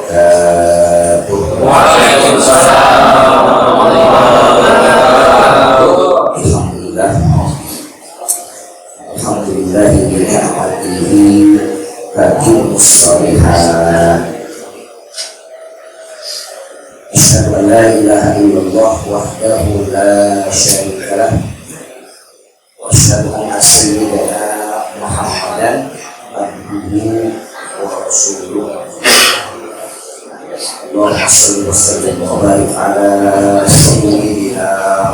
wabarakatuh. Waalaikumsalam warahmatullahi wabarakatuh. Alhamdulillah bi ni'matihi tatimmus shalihat. Asyhadu an la ilaha illallah wahdahu la syarika lah wa asyhadu anna sayyidana Muhammadan abduhu wa rasuluh. Allahumma shalli wa sallim wa barik ala sayyidina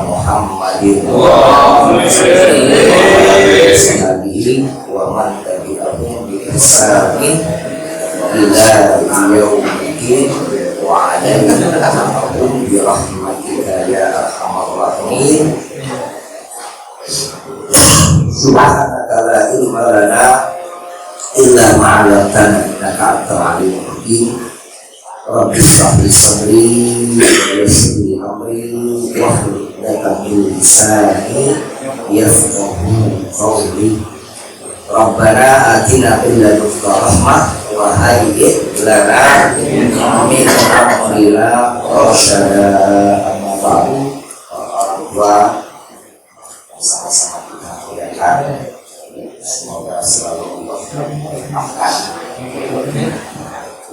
Muhammadin wa alihi wa man tabi'ahum bi ihsanin ila yaumil wa alaihim bi rahmatika ya arhamar rahimin. Subhanaka la ilma lana illa ma 'allamtana innaka antal alimul hakim. Rabbi shrah li sadri wa yassir li amri wahlul 'uqdatam min lisani yafqahu qawli. Rabbana atina min ladunka rahmah wa hayyi' lana min amrina rasyada. Amma ba'du. Orang tua sama-sama kita muliakan, semoga selalu Allah menambahkan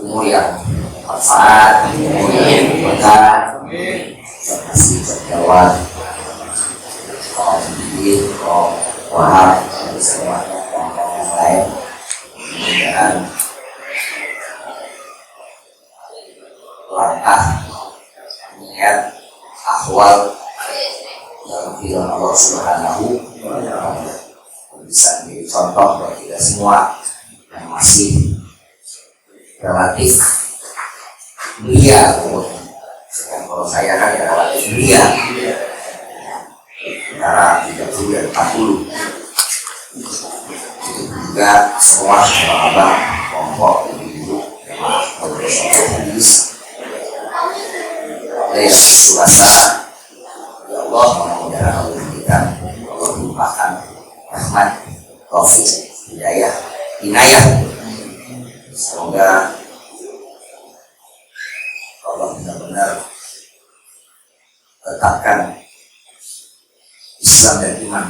umur yang manfaat, umur yang berkah, kasih berjawab, kaum bidik, kaum wahab, dan semuanya yang lain. Kemudian langkah niat ahwal dalam firman Allah Subhanahu wa Ta'ala bisa menjadi contoh bagi kita semua yang masih relatif belia. Kalau saya kan ya relatif belia antara 30 dan 40. Itu juga semua abang kelompok ibu-ibu jemaah beberapa hadis yang suasana. Ya Allah, mudah-mudahan Allah memberikan, Allah limpahkan rahmat, taufik, hidayah, inayah. Semoga Allah benar-benar tetapkan Islam dan iman.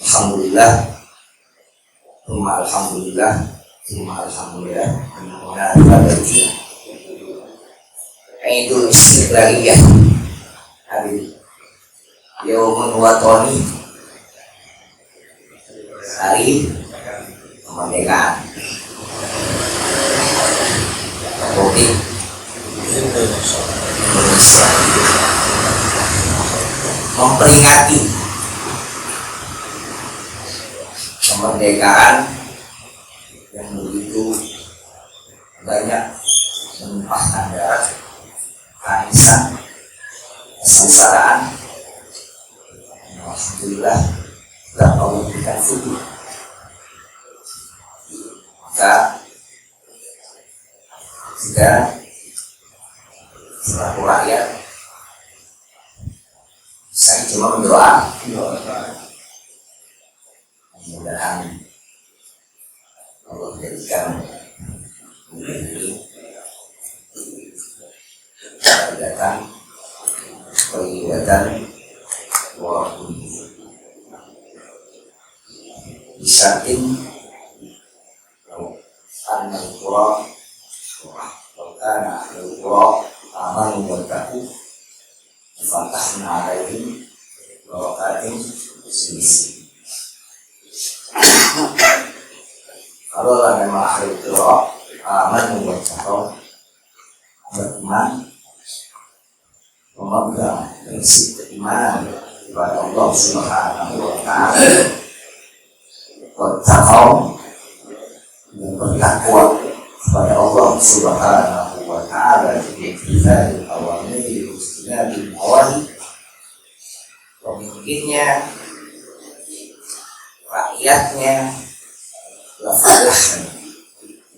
Alhamdulillah, alhamdulillah, alhamdulillah. Mudah-mudahan pada Idul Istiqlaliyah hari Yaumul Watani, hari kemerdekaan Republik Indonesia, memperingati kemerdekaan yang begitu banyak menumpahkan darah, tangisan, kesengsaraan. Alhamdulillah telah Allah berikan futuh. Maka kita selaku rakyat saya cuma berdoa mudah-mudahan Allah menjadikan ini kegiatan walaupun disamping an-naqra karena al-qura aman bertaku fatahna alaihim barakatin sisi. Kalau lah memang akhir qura aman bertaku beriman memegang prinsip keimanan kepada Allah Subhanahu wa Ta'ala, bertakwa dan bertakwa kepada Allah Subhanahu wa Ta'ala di ibtida'i awamiri ustinabil awali. Pemimpinnya, rakyatnya, lafalah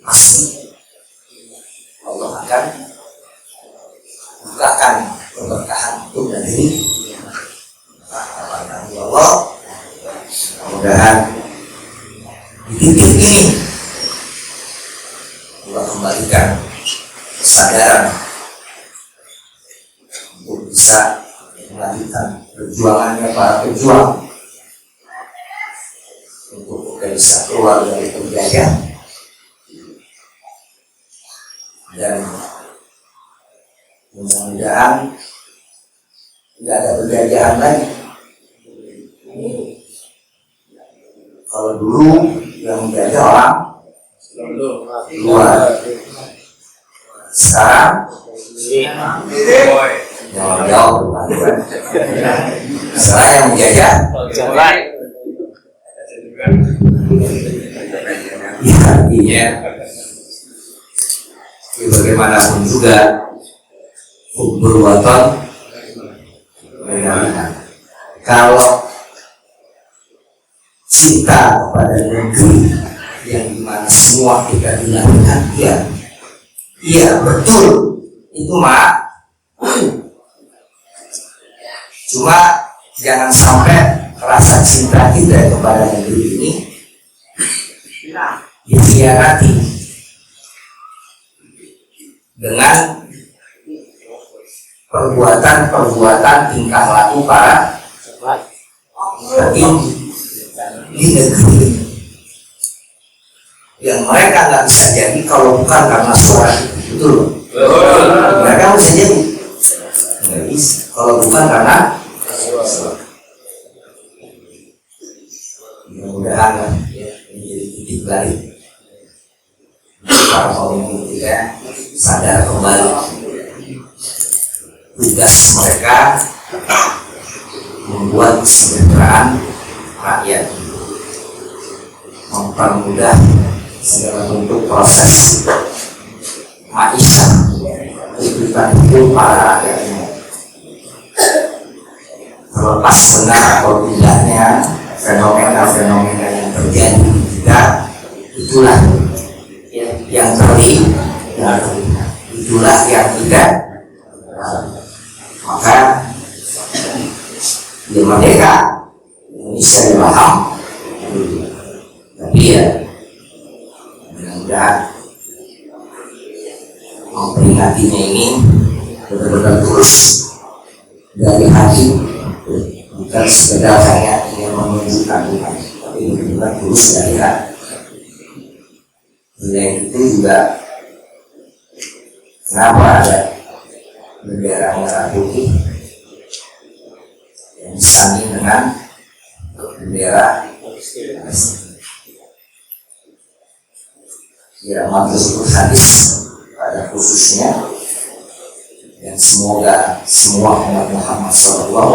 pasti Allah akan bukakan keberkahan untuk negeri. Ya Allah, mudah-mudahan di titik ini Allah kembalikan kesadaran untuk bisa melanjutkan perjuangannya para pejuang untuk bisa keluar dari penjajah dan mudah-mudahan tidak ada penjajahan lagi. Kalau dulu yang menjajah orang luar, sekarang jauh-jauh bukan. Sekarang yang menjajah ya artinya bagaimanapun juga berwaton kalau cinta kepada negeri yang dimana semua kita dilakukan, iya betul itu mah, cuma jangan sampai rasa cinta kita kepada negeri ini dikhianati dengan perbuatan tingkah laku para petinggi di negeri yang mereka nggak bisa jadi kalau bukan karena suara itu, betul? Mereka bisa jadi nggak bisa kalau bukan karena suara. Mudah-mudahan menjadi titik balik para pemimpin kita sadar kembali tugas mereka membuat kesejahteraan rakyat, mempermudah segala bentuk proses maisha kehidupan hidup para rakyatnya. Terlepas benar atau tidaknya fenomena-fenomena yang terjadi di kita, itulah yang terlihat, itulah yang tidak. Maka di merdeka Indonesia dipaham, tapi ya mudah-mudahan memperingatinya ini benar-benar tulus dari hati, bukan sekedar hanya ingin menunjukkan Tuhan, tapi benar-benar tulus dari hati. Selain itu juga kenapa ada bendera merah putih yang disanding dengan bendera Palestina? Ya, maksud hadis pada khususnya, dan semoga semua umat Muhammad SAW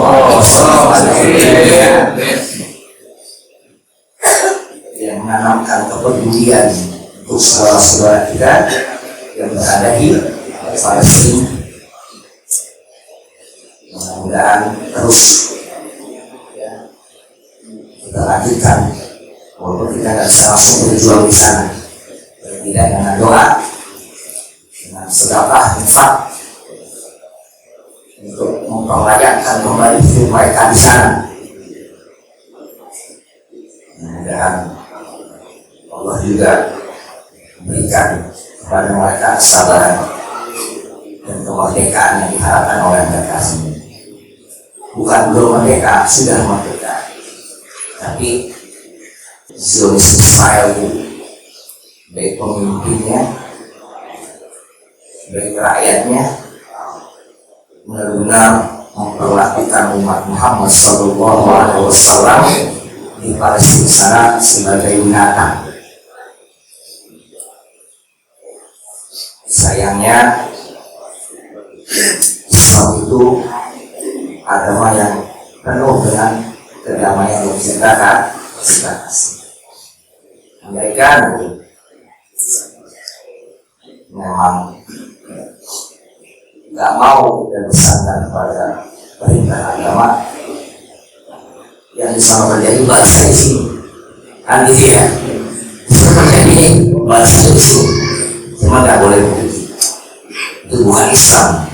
yang menanamkan kepedulian untuk saudara-saudara kita yang berada di Palestina. Mudah-mudahan terus kita lanjutkan, walaupun kita tidak bisa langsung berjuang di sana, tidak dengan doa, dengan sedekah, infak untuk memperlayakkan kembali hidup mereka di sana. Mudah-mudahan Allah juga memberikan kepada mereka kesabaran dan kemerdekaan yang diharapkan oleh mereka sendiri. Bukan belum merdeka, sudah merdeka, tapi Zionis Israel baik pemimpinnya, baik rakyatnya benar-benar memperlakukan umat Muhammad SAW di Palestina sana sebagai binatang. Sayangnya Islam itu agama yang penuh dengan kedamaian dan cinta kasih. Amerika memang nggak mau dan bersandar pada perintah agama yang sama terjadi bahasa di sini, kan gitu ya? Terjadi bahasa di sini, cuma nggak boleh begitu. Itu bukan Islam.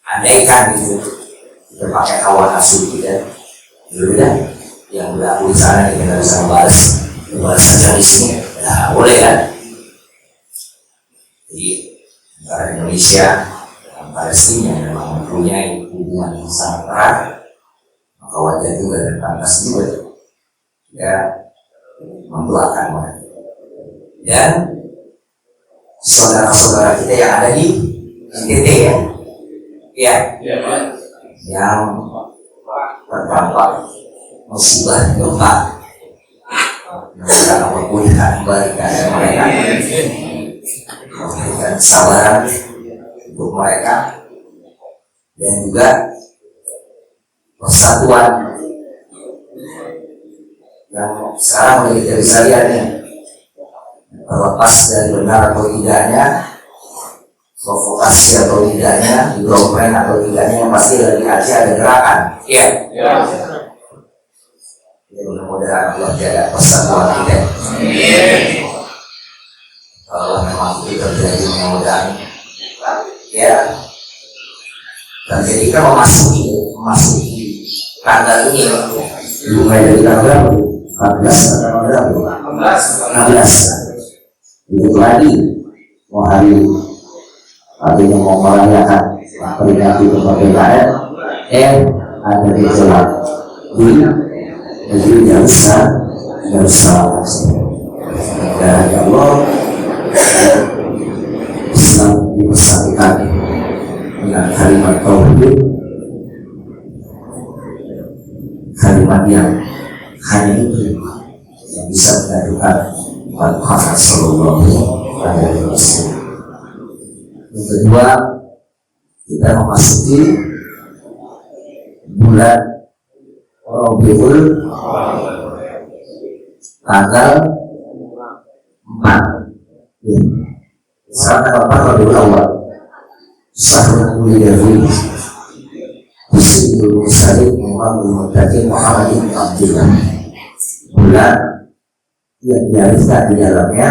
Andaikan itu kita pakai hawa nafsu kita, berbeda. yang berlaku di sana kita nggak bisa membahas saja di sini. Nah, boleh kan? Jadi antara Indonesia dan Palestina yang memang mempunyai hubungan yang sangat erat, maka wajar juga dan pantas juga ya mendoakan mereka. Dan saudara-saudara kita yang ada di NTT ya, yang terdampak musibah gempa, mereka memulihkan kembali keadaan mereka, memberikan kesabaran untuk mereka, dan juga persatuan yang sekarang menjadi kesaliannya, terlepas dari benar atau tidaknya, provokasi atau tidaknya, doktrin atau tidaknya, yang pasti dari Aceh ada gerakan. Iya. Ya, mudah-mudahan Allah jaga persatuan kita. Kalau memang itu terjadi, mudah-mudahan ya. Dan ketika memasuki tanggal ini, mulai dari tanggal 14 atau 16 itu lagi mau hari artinya mau merayakan peringati kemerdekaan, ada gejolak di negeri Yerusalem. Dan ya Allah, Islam dipersatukan dengan kalimat tauhid, kalimat yang hanya itu yang bisa menyatukan umat Muhammad Sallallahu Alaihi Wasallam. Yang kedua, kita memasuki bulan Rabiul tanggal 4. Sekarang tanggal 4 Rabiul Awal. Sahrul Mulyadi Sayyidul Mursalin Muhammadul Muttaqin Muhammad bin Abdullah. Bulan yang diarifkan di dalamnya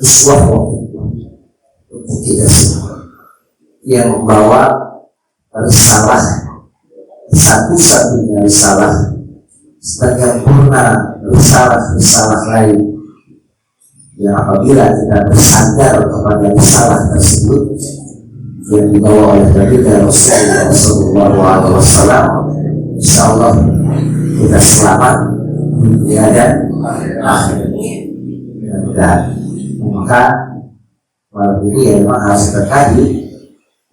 iswah untuk kita semua, yang membawa risalah, satu-satunya risalah sempurna, risalah lain yang apabila kita bersandar kepada risalah tersebut yang dibawa oleh Baginda Rasulullah SAW, insya Allah kita selamat dunia dan akhir. Dan maka malam ini ya memang harus terkaji,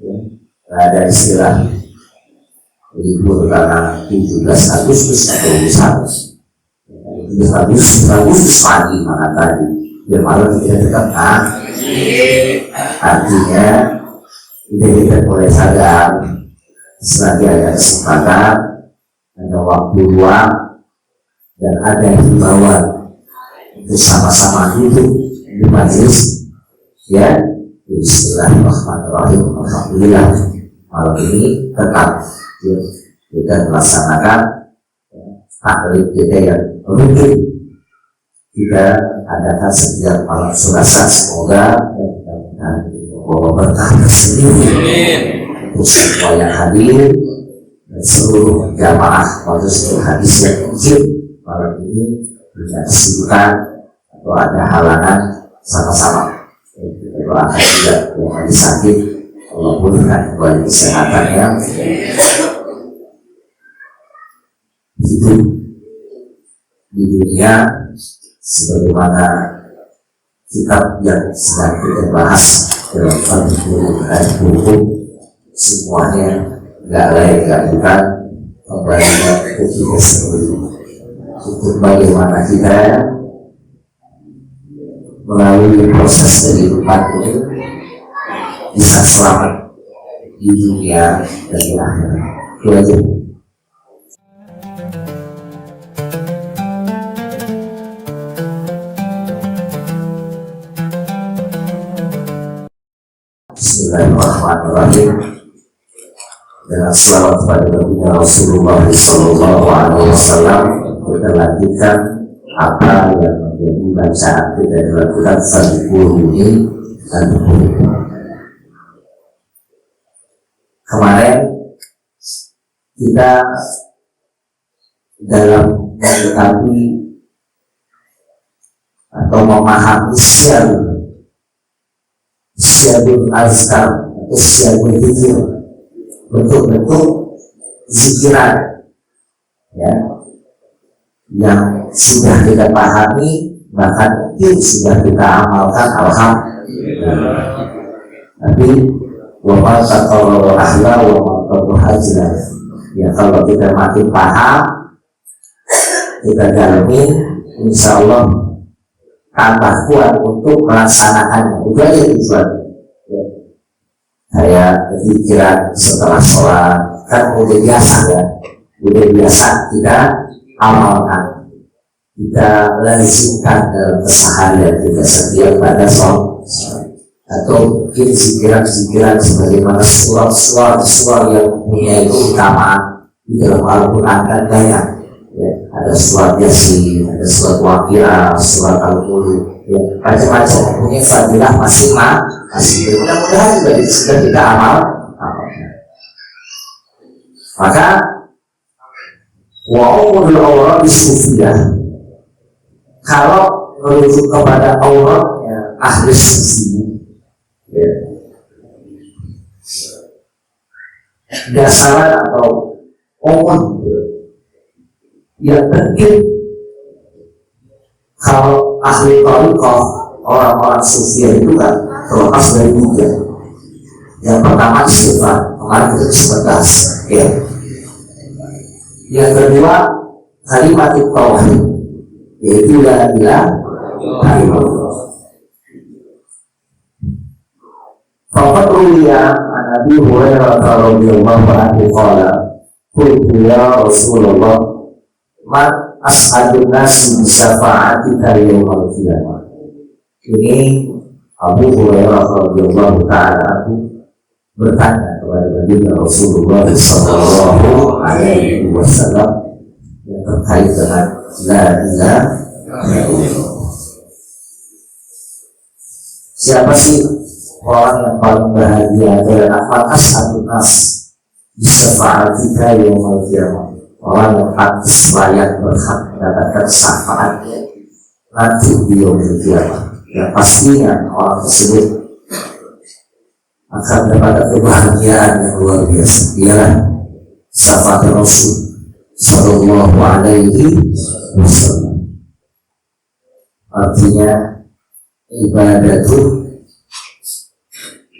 ya, ada istilah libur karena 17 Agustus atau 17 Agustus pagi mana tadi, ya malam kita tetap artinya kita boleh sadar selagi ada kesempatan, ada waktu luang, dan ada himbauan untuk sama-sama hidup di majelis ya. Bismillahirrahmanirrahim. Alhamdulillah malam ini tetap ya, kita melaksanakan taklim kita yang rutin kita adakan setiap malam Selasa. Semoga Allah berkah tersendiri untuk semua yang hadir dan seluruh jamaah majelis hadis yang mungkin malam ini punya kesibukan atau ada halangan, sama-sama kita doakan juga yang lagi sakit Allah pulihkan kembali kesehatannya, hidup di dunia sebagaimana kitab yang sedang kita bahas dalam Al-Quran dan hukum, semuanya nggak lain nggak bukan kembalinya ke kita sendiri. Untuk bagaimana kita melalui proses kehidupan ini bisa selamat di dunia dan di akhirat. Itu aja. Bismillahirrahmanirrahim. Dengan selawat pada Nabi Rasulullah Sallallahu Alaihi Wasallam, kita lanjutkan apa yang menjadi bacaan kita dilakukan Fadhkuruni dan kemarin kita dalam mengetahui atau memahami syarul azkar atau syarul zikir, bentuk-bentuk zikiran ya, yang sudah kita pahami, bahkan mungkin sudah kita amalkan, alhamdulillah. Tapi wama taqarrara ahla wama taqarrara, ya kalau kita makin paham, kita dalamin, insya Allah tambah kuat untuk melaksanakannya. Itu aja tujuan ya. Kayak pikiran setelah sholat kan udah biasa ya, udah biasa kita amalkan, kita lazimkan dalam keseharian kita setiap pada sholat, atau mungkin zikiran-zikiran sebagaimana surat yang mempunyai keutamaan di dalam Al-Quran kan banyak ya. Ada surat Yasin, ada surat Waqiah, surat Al-Mulk ya, macam-macam mempunyai fadilah masing-masing. Mudah-mudahan juga sudah kita amalkan. Maka wa'umul awrad sufiyah, kalau merujuk kepada auratnya ahli sufi ya, dasaran atau umum yang penting kalau ahli thariqah, orang-orang sufi itu kan terlepas dari tiga. Yang pertama sifat, kemarin kita sempat bahas ya. Yang kedua kalimat tauhid, yaitu la ilaha illallah. Faqad ruwiya an Abi Hurairah radhiyallahu anhu qala qultu ya Rasulullah man as'adun nasi bisafa'atika yawmal qiyamah. Ini Abu Hurairah radhiyallahu ta'ala anhu bertanya kepada Nabi Rasulullah sallallahu alaihi wasallam yang terkait dengan la ilaha illallah. Siapa sih orang yang paling bahagia dan apa as'adun nas bisafa'atika yawmal qiyamah? Orang yang pantas layak berhak mendapatkan syafaat nanti di yaumil qiyamah. Yang pastinya orang tersebut akan mendapat kebahagiaan yang luar biasa, ialah syafaat Rasul sallallahu alaihi wasallam. Artinya ibadatu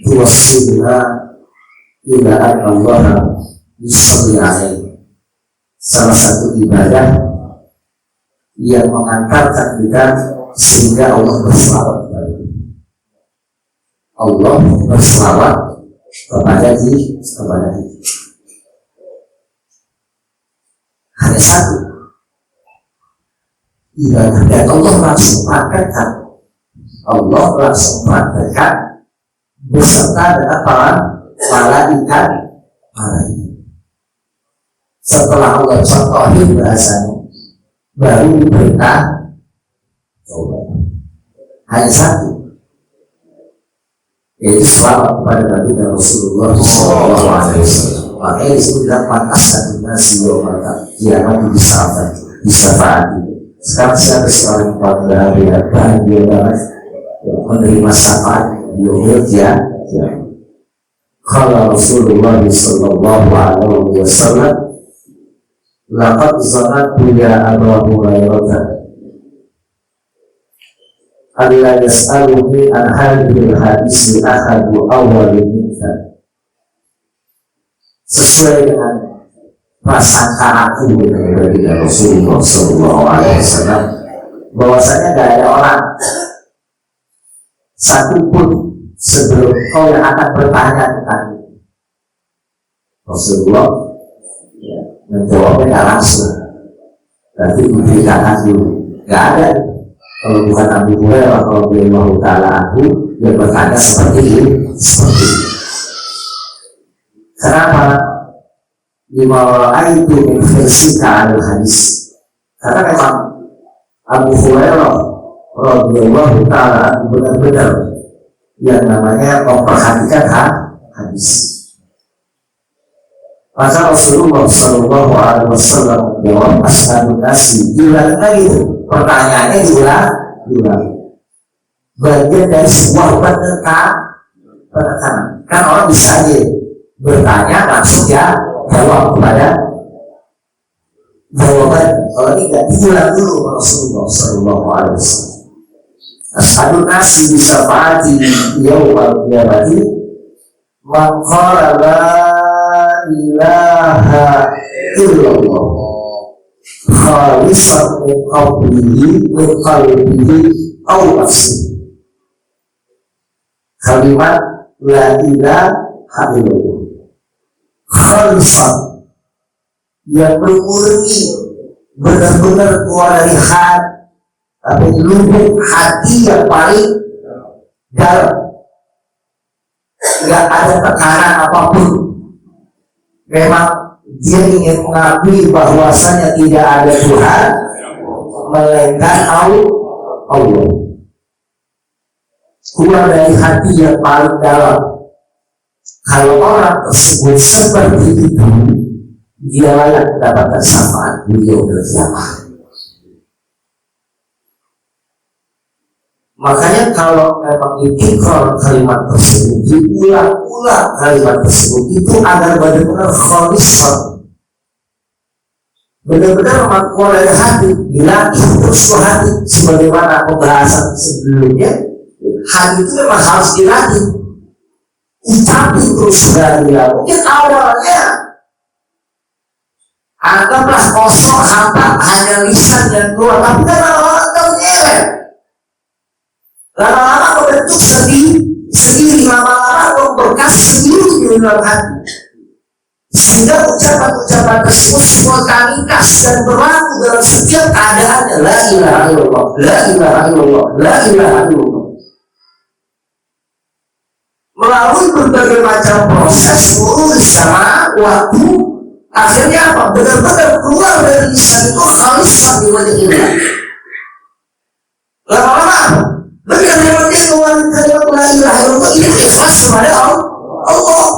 tuwassilna ila Allah yusalli alaihi, salah satu ibadah yang mengantarkan kita sehingga Allah berselawat kepada kita. Allah berselawat kepada kita. Hanya satu ibadah, dan Allah langsung praktekkan beserta dengan para malaikat. Setelah Allah contohin bahasanya, baru diperintah hanya satu, yaitu selawat kepada Nabi dan Rasulullah SAW. Makanya disebut bilang pantas dan nasi yawmal qiyamah disyafaati. Sekarang siapa seorang yang paling bahagia banget menerima syafaat di yaumil qiyamah? Kalau Rasulullah sallallahu alaihi wasallam, laqad zanantu ya Abu Hurairah alla yas'aluni an hadhil hadis ahadu awwal minka. Sesuai dengan prasangka aku dengan Rasulullah sallallahu alaihi wasallam, bahwasanya tidak ada orang satu pun sebelum kau yang akan bertanya tentang itu. Rasulullah menjawabnya tidak langsung, tapi diberitakan dulu. Tidak ada kalau bukan Abu Hurairah radhiyallahu ta'ala anhu yang bertanya seperti ini. Kenapa? Lima ra'aitu min khirsika al-hadis. Karena memang Abu Hurairah radhiyallahu ta'ala anhu benar-benar yang namanya memperhatikan hadis. Maka Rasulullah Shallallahu Alaihi Wasallam menjawab, ashabun nasi, diulang lagi itu pertanyaannya, diulang. Bagian dari sebuah penekanan. Kan orang bisa aja bertanya langsung ya jawab kepada jawaban. Kalau tidak, diulang dulu Rasulullah Shallallahu Alaihi Wasallam. Ashabun nasi bisyafaati yaumal qiyamati man qala la ilaha illallah khalisan min qalbihi aw nafsihi. Kalimat la ilaha illallah khalisan, yang murni, benar-benar keluar dari hati, tapi lubuk hati yang paling dalam, nggak ada tekanan apapun. Memang dia ingin mengakui bahwasanya tidak ada Tuhan melainkan Allah. Keluar dari hati yang paling dalam. Kalau orang tersebut seperti itu, dia layak mendapatkan syafaat beliau kiamat. Makanya kalau memang ditikrar kalimat tersebut, diulang-ulang kalimat tersebut itu agar benar-benar khalisan, benar-benar keluar dari hati, dilatih terus ke hati. Sebagaimana pembahasan sebelumnya, hati itu memang harus dilatih, ucapin terus dari mungkin awalnya anggaplah kosong, hampa, hanya lisan dan keluar, tapi kan orang ternyeret. Lama-lama membentuk sendiri, lama-lama memberkas sendiri di dalam hati, sehingga ucapan-ucapan tersebut spontanitas dan berlaku dalam setiap keadaannya. La ilaha illallah, la ilaha illallah, la ilaha illallah. Melalui berbagai macam proses, mulai sama waktu, akhirnya apa? Benar-benar keluar dari lisan itu khalisan di wajah ini. Lama-lama benar memang dia keluarin kalimat la ilaha illallah ini ikhlas kepada Allah.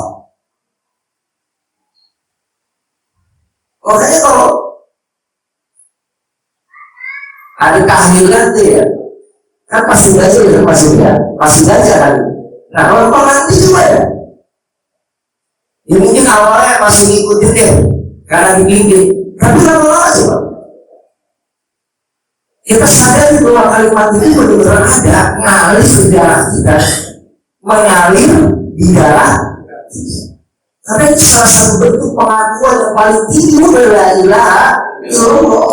Makanya kalau ada tahlilan tuh ya, kan pasti belajar ya, pasti belajar kan. Nah kalau nanti juga ya, mungkin awalnya masih ngikutin deh karena dibimbing, tapi lama-lama coba kita sadari bahwa kalimat ini benar-benar ada, ngalir di darah kita, mengalir di darah kita. Karena itu salah satu bentuk pengakuan yang paling tinggi dari la ilaha illallah.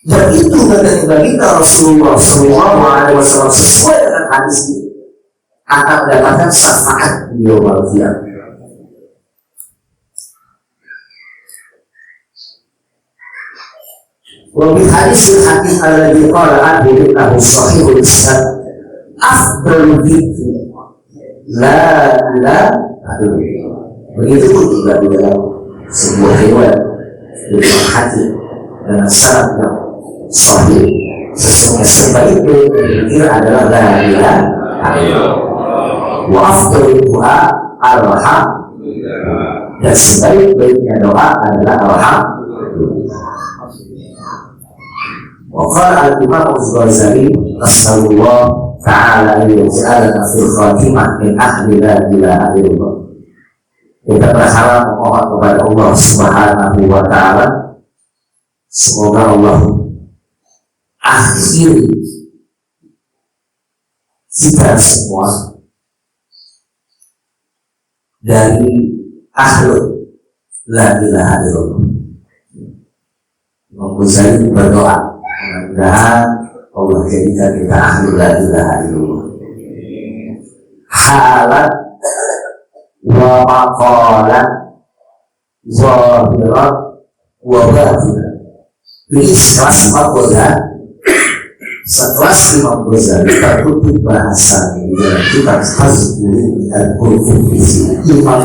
Dan itu bagi Rasulullah SAW sesuai dengan hadis ini akan mendapatkan syafaat di yaumul qiyamah. Wabil hadis hadis alladhi qala anhu innahu sahihul isnad afdalu dzikri la ilaha illallah. Begitu pun juga di dalam sebuah riwayat dengan hati dengan syarat yang sahih, sesungguhnya sebaik-baik berzikir adalah la ilaha illallah. Wa afdalu du'a alhamdulillah, dan sebaik-baiknya doa adalah alhamdulillah. Waqala al-Imam Al-Ghazali Rasulullah Ta'ala yaj'alana fil khatimah min ahli la ilaha illallah. Kita berharap memohon kepada Allah Subhanahu wa Ta'ala, semoga Allah akhiri kita semua dari ahlu la ilaha illallah. Imam Ghazali berdoa, mudah-mudahan Allah jadikan kita ahlu la ilaha illallah. Halat wa maqalat zahirat wa batinat. Ini sekelas Imam Ghazali terkutip bahasanya di dalam kitab Hazbul Al-Qur'an. Imam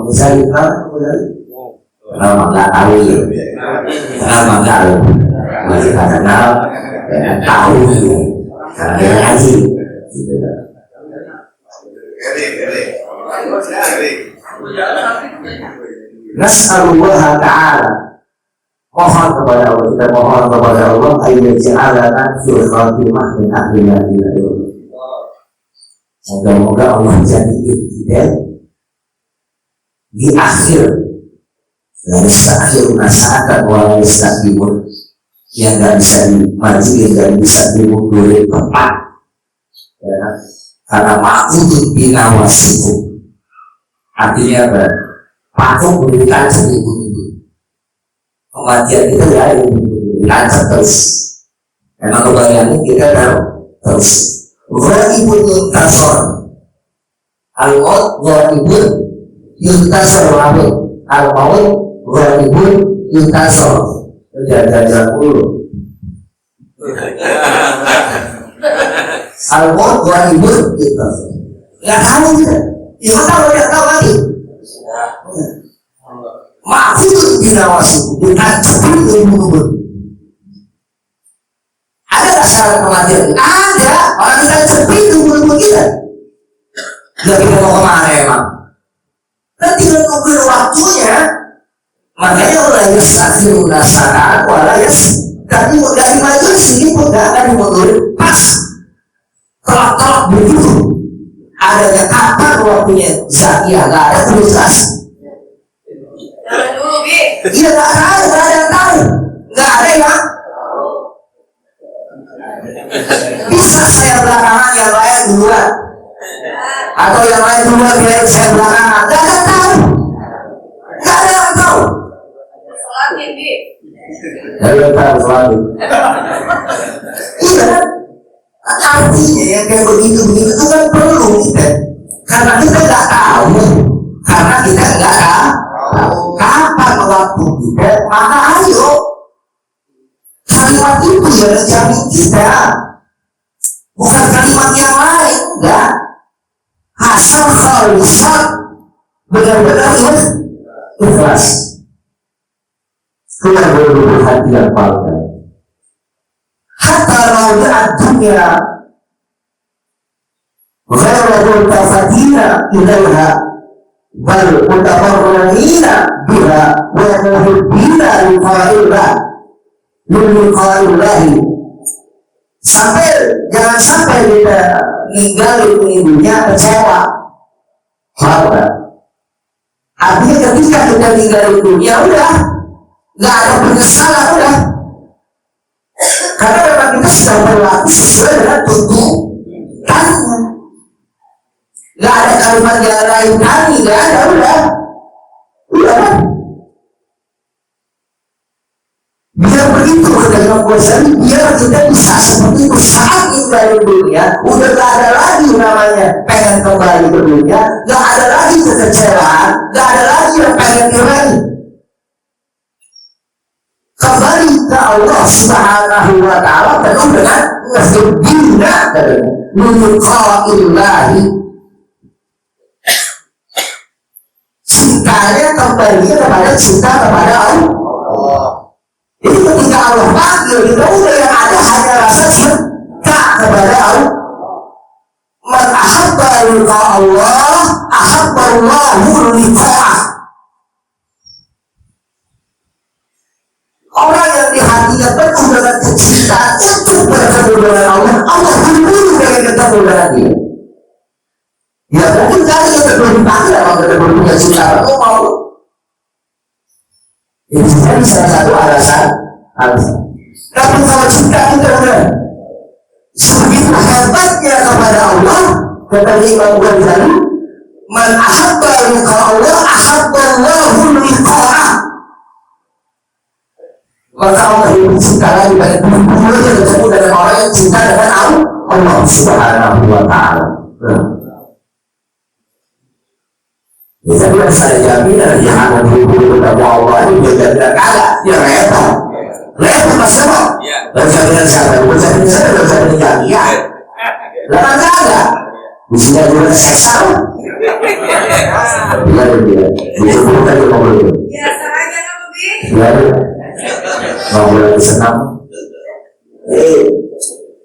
Ghazali nama nggak tahu ya, nama nggak tahu, masih tak kenal, tahu ya, karena dia ngaji, gitu. Nas'alullah ta'ala, mohon kepada Allah, kita mohon kepada Allah ayyaj'alana fil khatimah min ahli la ilaha illallah. Moga-moga Allah jadikan kita di akhir dari akhir masyarakat wala yastaqimun, yang nggak bisa dimaju, yang nggak bisa dimundur tepat, ya, karena ma'udun binawasiku, artinya apa? Patung berikan sendiri, kematian kita ya lancar terus. Memang kebayangnya kita tahu terus. Ghaibun yuntasor, al-maut ghaibun yuntasor, al-maut ghaibun yuntasor. Jangan dulu. Al-maut ghaibun yuntasor. Nggak tahu kita. Ya tahu, nggak tahu lagi. Mahfud binawasiku, ditancapkan ilmu. Ada tak syarat kematian? Ada. Orang kita cepet ilmu kita. Gak kita mau kemana emang? Kan tinggal nungguin waktunya. Makanya Allah yastaghfiruna saat wala tapi udah di majelis ini pun gak akan dimundurin. Pas telak-telak begitu. Adanya kapan waktunya Zakia, gak ada tulis. Iya, gak ada yang tahu. Gak ada yang bisa saya belakangan, yang lain duluan, atau yang lain duluan biar saya belakangan. Gak ada tahu. Gak ada yang tahu. Gak ada yang tahu selalu. Iya, artinya yang kayak begitu-begitu itu kan perlu kita, karena kita gak tahu, karena kita gak tahu kapan waktu kita, maka ayo kalimat itu yang menjamin kita, bukan kalimat yang lain. Enggak, asal khalisat, benar-benar ikhlas, benar-benar hati yang palsu. Hatta mau'at dunia ghairu tafatina ilaiha bal mutabarrina biha wa muhibbina liqa'illah. Jangan sampai kita ninggalin dunia kecewa. Apa? Artinya ketika kita ninggalin dunia udah nggak ada penyesalan, udah, karena memang kita sudah berlaku sesuai dengan tuntutannya. Gak ada kalimat yang lain kami, gak ada, udah. Biar begitu dengan Ghazali, biar kita bisa seperti itu saat dari dunia, udah gak ada lagi namanya pengen kembali ke dunia, gak ada lagi kekecewaan, gak ada lagi yang pengen kembali. Kembali ke Allah Subhanahu wa ta'ala penuh dengan ngesedina liqa'illahi. Cintanya kembali kepada cinta kepada Allah. Jadi ketika Allah panggil kita, udah yang ada hanya rasa cinta kepada Allah. Man ahabba liqa Allah, ahabba Allahu liqa'ah. Orang yang di hatinya penuh dengan kecintaan untuk bertemu dengan Allah, Allah berburu dengan ketemu dengan dia. Ya mungkin kali kita belum dipanggil, kalau kita belum punya cinta, aku mau. Ini jadi salah satu alasan. Tapi kalau cinta kita udah sebegitu hebatnya kepada Allah, kata Imam Ghazali, man ahabba liqa Allah, ahabba Allahu liqa'ah. Maka Allah itu cinta lagi pada bulu-bulunya ketemu dengan orang yang cinta dengan Allah Subhanahu wa ta'ala. Jadi yang saya jamin yang akan bulu-bulu ketemu Allah ini benar-benar kalah, ya repot mas Temo. Berjaminan siapa? Berjaminan saya, berjaminan jaminan. Lalu ada bisa juga seksual. Biar itu tadi ngobrol. Biasa aja kamu Bi. Biar ngobrol senang.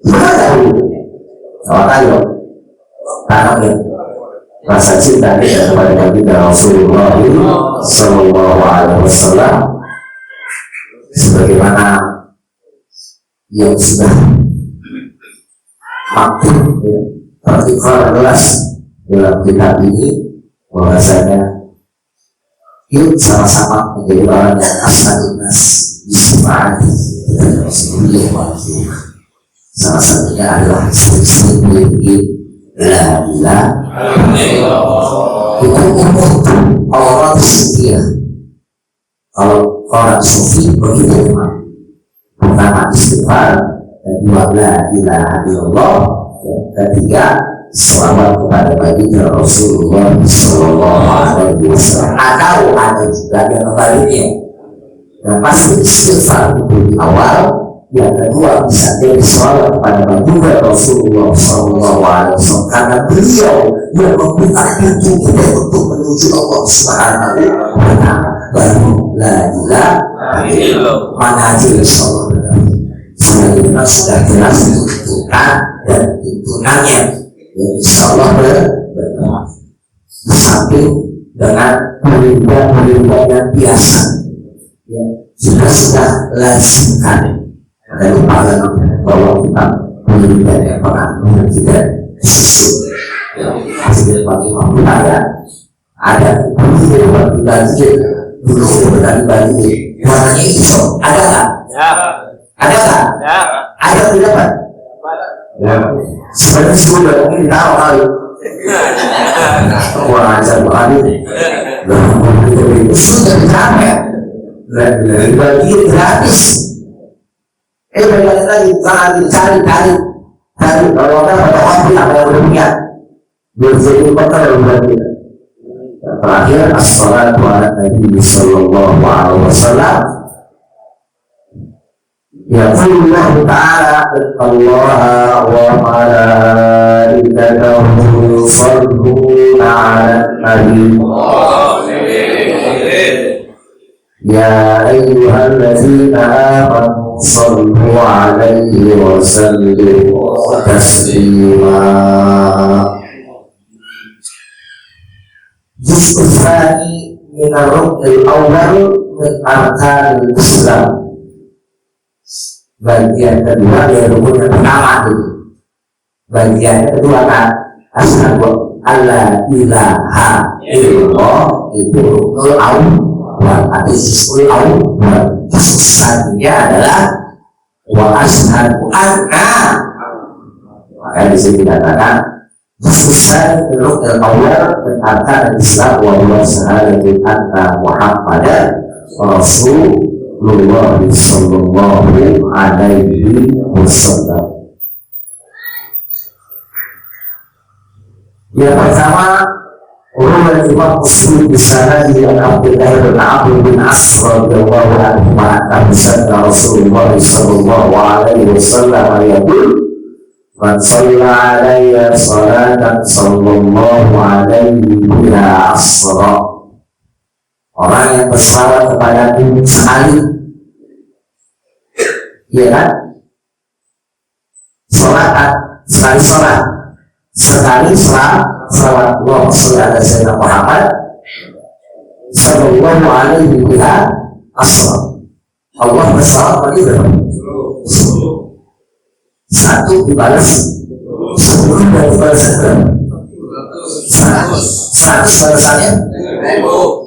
Gimana tahu? Sama tayo. Tanam ya. rasa cinta kita kepada Nabi Rasulullah Sallallahu Alaihi Wasallam sebagaimana yang sudah maktub ya, tertera jelas dalam kitab ini bahwasanya yuk sama-sama menjadi orang yang asnadun nas bisma'ati dan Rasulullah salah satunya adalah istri-istri milik la ilaha illallah. Itu umum orang setia. Kalau orang sufi begitu memang. Pertama istighfar, kedua la ilaha illallah, ketiga selawat kepada baginda Rasulullah Sallallahu Alaihi Wasallam. Atau ada juga yang kebaliknya. Yang pasti istighfar itu di awal. Yang kedua bisa jadi selawat kepada baginda Rasulullah Sallallahu Alaihi Wasallam karena beliau yang membuka pintu kita untuk menuju Allah Subhanahu Wa Taala. Baru la ilaha illallah manhajul sallallahu. Sebagaimana sudah jelas tuntutan dan tuntunannya, insya Allah berkembang. Samping dengan perintah yang biasa, ya sudah lazimkan. Dan lupakan bahwa kita pendidikan yang pernah tidak sesuai hasil bagi mampu kaya ada pendidikan bagi banjir dulu bagi banjir warnanya hijau ada tak? Ada tak? Ada tidak Pak? Sebenarnya sudah mungkin tahu kali wah ajar kali sudah dicapai dan banjir gratis. Bagaimana lagi jangan cari kalau orang pada yang berniat berjadi kota yang berniat. Terakhir as-salatu ala Nabi Sallallahu Alaihi Wasallam. Yaqulu Allah Ta'ala Allah wa malaikatahu yusalluna 'alan nabi. Ya ayyuhalladzina amanu sallu 'alaihi wa sallimu taslima. Juz' tsani min ar-rukn al-awwal min arkan al-Islam. Bagian kedua dari rukun yang pertama itu. Bagian kedua kan asyhadu alla ilaha illallah itu ruknul awwal. Atau juz'ul awwal. Juz'nya adalah wa asyhadu anna. Maka di sini dikatakan juz'an ruknul awwal min arkan al-Islam wa huwa syahadatu anna Muhammadan Rasulullah Sallallahu Alaihi Wasallam. Yang pertama Urut Imam Muslim di sana yang Abdullah bin Amr bin As radhiyallahu anhu ma'ana bersabda Rasulullah sallallahu alaihi wasallam yaqul man shalla alayya salatan sallallahu alaihi biha asra. Orang yang bersalawat kepadaku sekali, iya kan? Sekali salawat Allah sallallahu alaihi Muhammad sallallahu alaihi biha asra. Allah bersalawat bagi berapa? Satu dibalas 10 dan dibalas 100 balasannya 1000.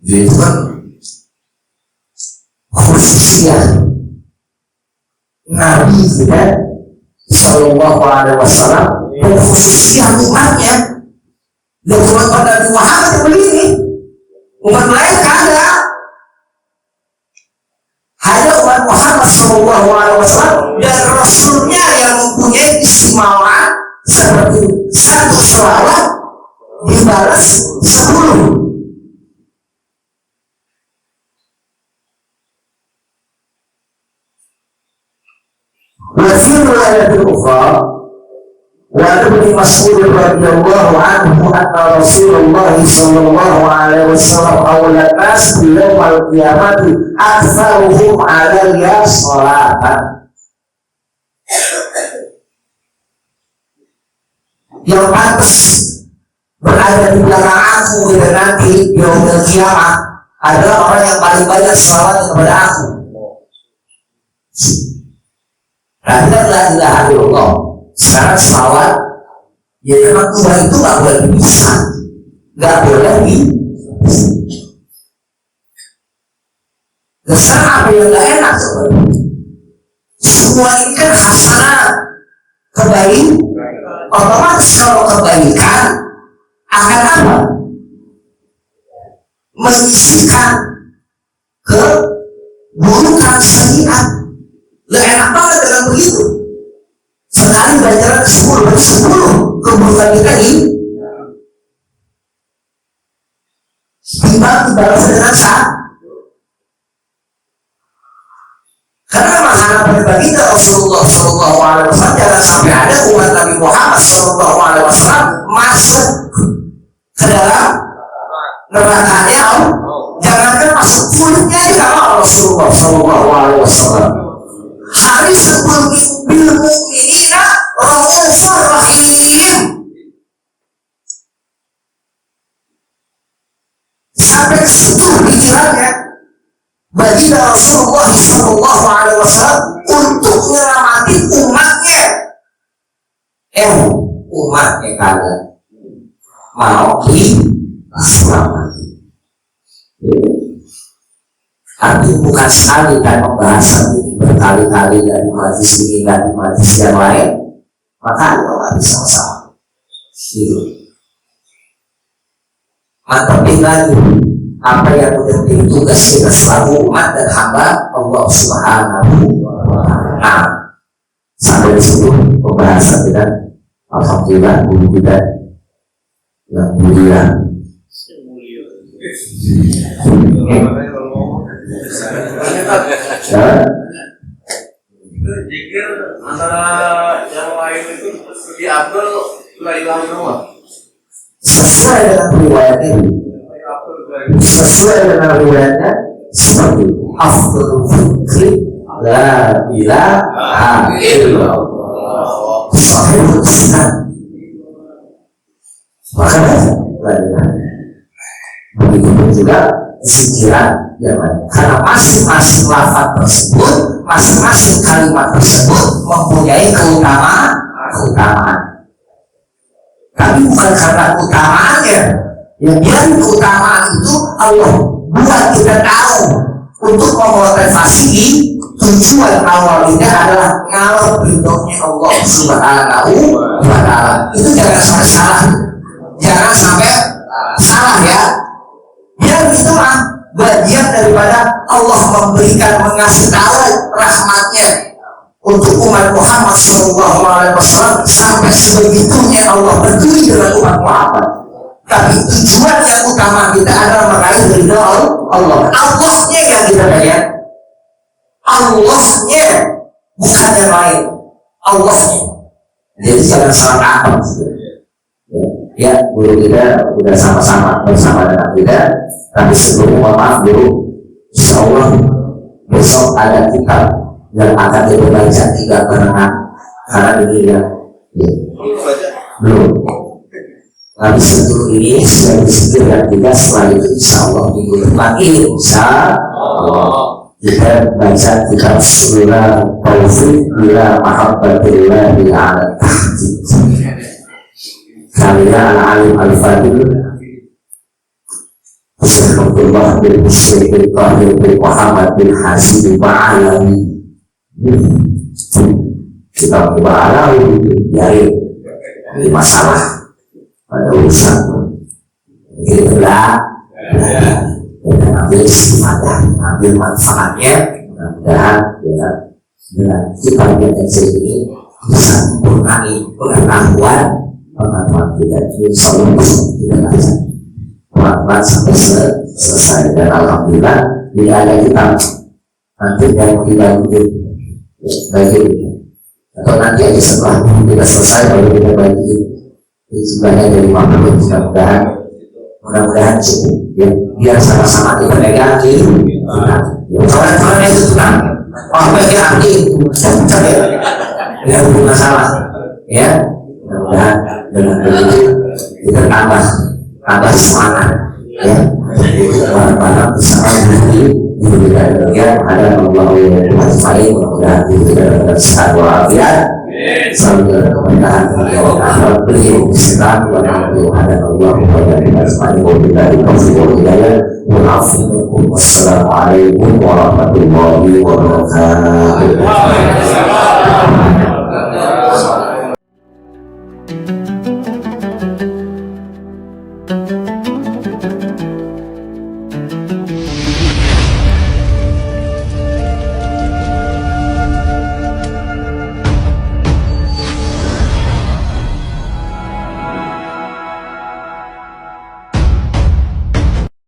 Itu kan khususnya Nabi kita Sallallahu Alaihi Wasallam dan khususnya umatnya. Dan umat Nabi Muhammad begini, umat lain ada. Hanya umat Muhammad Sallallahu Alaihi Wasallam dan Rasulnya yang mempunyai istimewaan seperti satu selawat dibalas 10. وفي رواية أخرى وعن ابن مسعود رضي الله عنه أن رسول الله صلى الله عليه وسلم أولى الناس يوم القيامة أكثرهم علي صلاة. yang pantas berada di belakang aku dan nanti di yaumil kiamah adalah orang yang paling banyak selawat kepada aku. Karena la ilaha illallah. Sekarang selawat ya memang Tuhan itu gak boleh dipisah, gak boleh dipisah. Dan sekarang apa yang gak enak coba? Semua ini kan hasanah, kebaikan. Otomatis kalau kebaikan akan apa? Menyisihkan keburukan syariat. Gak enak banget dengan begitu. Sekali belajar 10 dari 10 keburukan kita ini timbang dibalas dengan satu. Karena makanan pribadi Rasulullah SAW jangan sampai ada umat Nabi Muhammad SAW masuk ke dalam nerakanya Allah. Jangankan masuk kulitnya juga Rasulullah SAW. Harisul bil mu'minina raufur rahim. Sampai ke situ pikirannya bagi Rasulullah SAW untuk menyelamatkan umatnya. Umatnya kalian mau diselamatkan. Artinya bukan sekali kan pembahasan ini berkali-kali dari majlis ini dan majlis yang lain, maka nggak bisa sama. Mantapin lagi apa yang menjadi tugas kita selaku umat dan hamba Allah Subhanahu wa Ta'ala. Sampai di situ pembahasan kita. Alhamdulillah guru kita yang mulia. Jikir antara yang lain itu lebih afdal la ilaha illallah. Sesuai dengan riwayatnya, seperti afdal fikri la ilaha illallah. Sahih Sunan. Makanya la ilaha. Begitu juga zikiran yang lain. Karena masing-masing lafaz tersebut, masing-masing kalimat tersebut mempunyai keutamaan. Tapi bukan karena keutamaannya. Yang dari keutamaan itu Allah buat kita tahu untuk memotivasi tujuan awalnya adalah ngalor ridhonya Allah Subhanahu wa Ta'ala. Itu jangan sampai salah. Jangan sampai salah ya. Biar itu mah bagian daripada Allah memberikan mengasih tahu rahmatnya untuk umat Muhammad SAW sampai sebegitunya Allah peduli dengan umat Muhammad. Tapi tujuan yang utama kita adalah meraih ridha Allah. Allahnya yang kita lihat. Allahnya bukan yang lain. Allahnya. Jadi jangan salah paham. Ya, guru kita sudah sama-sama bersama dengan kita. Tapi sebelumnya mohon maaf dulu, insya Allah besok ada kitab yang akan kita baca 3 barengan karena ini ya belum. Tapi sebelum ini sudah disediakan kita. Setelah itu insya Allah minggu depan insya Allah kita baca kitab surah Taufik bila mahabbatillah bila ala tahjid karya al-alim al-fadil Syekh Abdullah bin Syekh bin Tahir bin Muhammad bin Hasim Ba'alawi. Kita Ba'alawi dari masalah pada urusan itulah kita ambil istifadah, ambil manfaatnya. Mudah-mudahan dengan kita yang ini bisa mengurangi pengetahuan kita insya kita baca pelan-pelan sampai selesai. Dan alhamdulillah tidak ada kitab nanti yang tidak mungkin bagi atau nanti aja setelah kita selesai baru kita bagi jumlahnya dari 50. Mudah-mudahan cukup ya, biar sama-sama kita pegang soalnya itu tenang apa yang arti ya tidak masalah ya. mudah-mudahan dengan begitu kita tambah semangat ya, itu barang-barang bersama nanti diberikan demikian ada Allah yang Tuhan mudah-mudahan diberikan dengan sehat walafiat selalu dalam kemudahan dunia dan akhirat beliau Islam dan ada Allah yang Tuhan wabillahi taufiq wal hidayah wal afu minkum wassalamualaikum warahmatullahi wabarakatuh.